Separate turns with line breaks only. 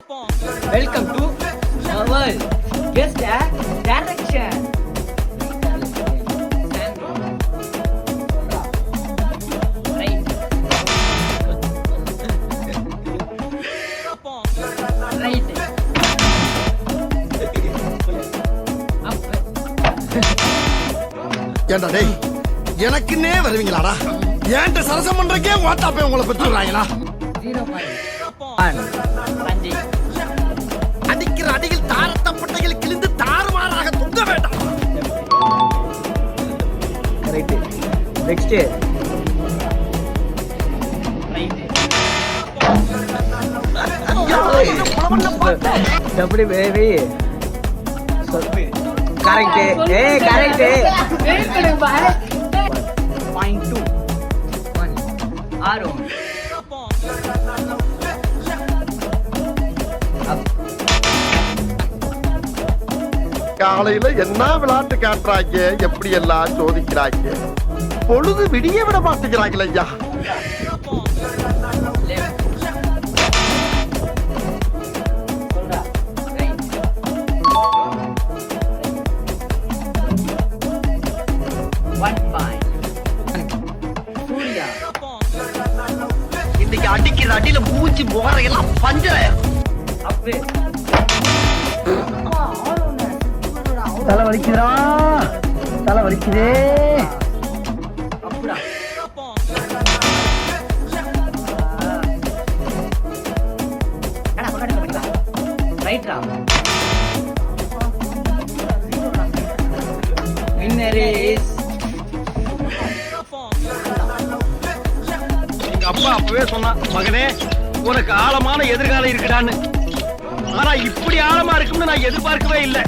Welcome to our world. Guess the direction. Right. Right. Up.
ஏண்டா டேய் எனக்குன்னே வருவீங்களாடா ஏன்ட்ட சரசம் பண்றக்கே வாட்டாப்பே உங்களை பெற்றுறாங்களா
0.1. Sanjay.
அடிக்கிற அடியில் தாரத்தப்பட்டைகள் கிழிந்து தாறுமாறாக தொங்க வேண்டாம்.
Correct. Next. Double baby. Correct. Hey, correct. 0.2. 1. Arrow.
காலையில என்ன விளையாட்டு காட்டுறாங்க எப்படி எல்லாம் சோதிக்கிறாங்க பொழுது விடிய விட மாட்டேங்கிறாங்களே ஐயா. இன்னைக்கு அடிக்கிற அடியில மூச்சு முகரையெல்லாம் பஞ்சராயிரும்.
தலை வலிக்குதா, தலை வலிக்குதே. அப்படியா ரைட்ரா. வின்னர் இஸ்
எங்க அப்பா அப்பவே சொன்னா, மகனே உனக்கு ஆழமான எதிர்காலம் இருக்குடான்னு. ஆனா இப்படி ஆழமா இருக்கும்னு நான் எதிர்பார்க்கவே இல்லை.